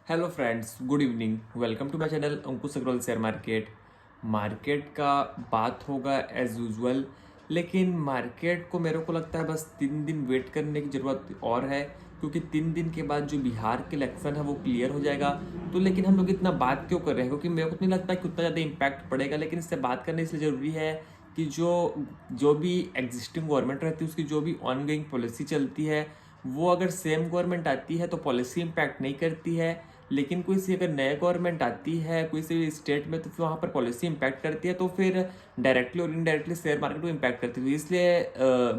Hello friends, good evening. Welcome to my channel Ankush Agrawal share market. Market का बात होगा as usual, लेकिन market को मेरे को लगता है बस 3 दिन वेट करने की ज़रूरत और है, क्योंकि 3 दिन के बाद जो बिहार के इलेक्शन है वो क्लियर हो जाएगा। तो लेकिन हम लोग इतना बात क्यों कर रहे हैं, क्योंकि मेरे को नहीं लगता कि उतना ज़्यादा इम्पैक्ट पड़ेगा, लेकिन इससे बात करने इसलिए ज़रूरी है कि जो जो भी एग्जिस्टिंग गवर्नमेंट रहती है उसकी जो भी ऑनगोइंग पॉलिसी चलती है, वो अगर सेम गवर्नमेंट आती है तो पॉलिसी इम्पैक्ट नहीं करती है, लेकिन कोई सी अगर नया गवर्नमेंट आती है कोई सी स्टेट में तो फिर वहाँ पर पॉलिसी इम्पैक्ट करती है, तो फिर डायरेक्टली और इनडायरेक्टली शेयर मार्केट को इम्पैक्ट करती है। तो इसलिए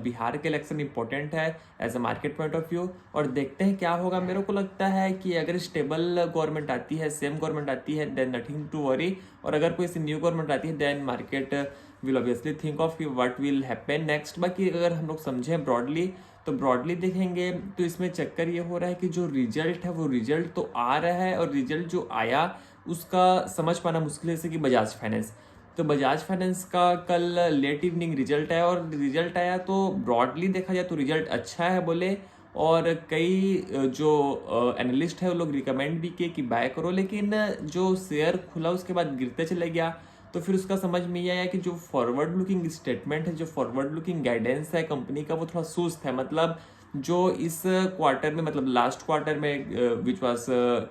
बिहार के इलेक्शन इंपॉर्टेंट है as a market point of view. और देखते हैं क्या होगा। मेरे को लगता है कि अगर स्टेबल गवर्नमेंट आती है, सेम गवर्नमेंट आती है, देन नथिंग टू वरी। और अगर कोई सी न्यू गवर्नमेंट आती है then market will obviously think of कि व्हाट विल हैपन नेक्स्ट। बाकी अगर हम लोग समझें ब्रॉडली, तो ब्रॉडली देखेंगे तो इसमें चक्कर ये हो रहा है कि जो रिजल्ट है वो रिजल्ट तो आ रहा है, और रिजल्ट जो आया उसका समझ पाना मुश्किल है। जैसे कि बजाज फाइनेंस, तो बजाज फाइनेंस का कल लेट इवनिंग रिजल्ट आया, और रिजल्ट आया तो ब्रॉडली देखा जाए तो रिजल्ट अच्छा है बोले। और कई जो एनालिस्ट है वो लोग रिकमेंड भी किए कि बाय करो, लेकिन जो शेयर खुला उसके बाद गिरते चले गया। तो फिर उसका समझ में ये आया कि जो फॉरवर्ड लुकिंग स्टेटमेंट है, जो फॉरवर्ड लुकिंग गाइडेंस है कंपनी का, वो थोड़ा सुस्त है। मतलब जो इस क्वार्टर में, मतलब लास्ट क्वार्टर में विच वाज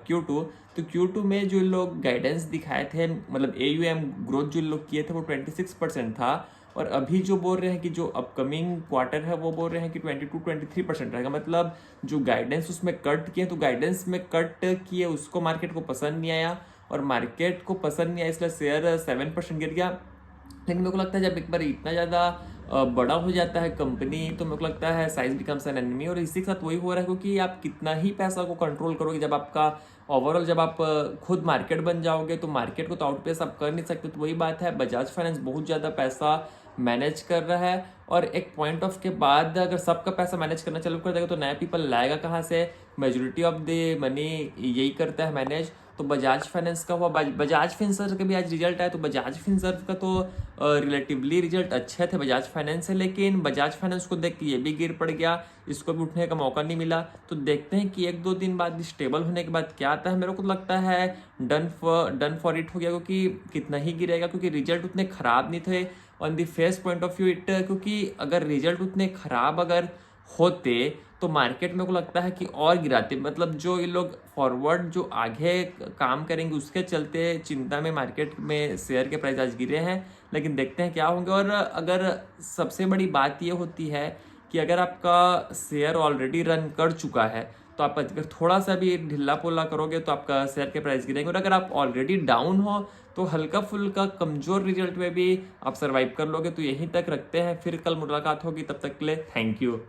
Q2, तो Q2 में जो लोग गाइडेंस दिखाए थे, मतलब AUM ग्रोथ जो लोग किए थे वो 26% था। और अभी जो बोल रहे हैं कि जो अपकमिंग क्वार्टर है वो बोल रहे हैं कि 22-23% रहेगा। मतलब जो गाइडेंस उसमें कट किए, तो गाइडेंस में कट किए उसको मार्केट को पसंद नहीं आया, और मार्केट को पसंद नहीं आया इसलिए शेयर 7% गिर गया। लेकिन मेरे को लगता है जब एक बार इतना ज़्यादा बड़ा हो जाता है कंपनी, तो मेरे को लगता है साइज बिकम्स एन एनिमी। और इसी के साथ वही हो रहा है, क्योंकि आप कितना ही पैसा को कंट्रोल करोगे, जब आपका ओवरऑल जब आप खुद मार्केट बन जाओगे तो मार्केट को तो आउटपेस आप कर नहीं सकते। तो वही बात है, बजाज फाइनेंस बहुत ज़्यादा पैसा मैनेज कर रहा है, और एक पॉइंट ऑफ के बाद अगर सबका पैसा मैनेज करना चालू कर देगा तो नया पीपल लाएगा कहाँ से। मेजोरिटी ऑफ द मनी यही करता है मैनेज। तो बजाज फाइनेंस का हुआ, बजाज फिनसर्व का भी आज रिजल्ट आया, तो बजाज फिनसर्व का तो रिलेटिवली रिजल्ट अच्छे थे बजाज फाइनेंस से, लेकिन बजाज फाइनेंस को देख के ये भी गिर पड़ गया, इसको भी उठने का मौका नहीं मिला। तो देखते हैं कि 1-2 दिन बाद स्टेबल होने के बाद क्या आता है। मेरे को लगता है डन फॉर इट हो गया, क्योंकि कितना ही गिरेगा, क्योंकि रिजल्ट उतने खराब नहीं थे on the face point of view it. क्योंकि अगर रिजल्ट उतने खराब अगर होते तो मार्केट में को लगता है कि और गिराते। मतलब जो ये लोग फॉरवर्ड जो आगे काम करेंगे उसके चलते चिंता में मार्केट में शेयर के प्राइस आज गिरे हैं, लेकिन देखते हैं क्या होंगे। और अगर सबसे बड़ी बात ये होती है कि अगर आपका शेयर ऑलरेडी रन कर चुका है, तो आप अगर थोड़ा सा भी ढिल्ला पोला करोगे तो आपका शेयर के प्राइस गिरेंगे। और अगर आप ऑलरेडी डाउन हो तो हल्का फुल्का कमजोर रिजल्ट में भी आप सर्वाइव कर लोगे। तो यहीं तक रखते हैं, फिर कल मुलाकात होगी, तब तक के लिए थैंक यू।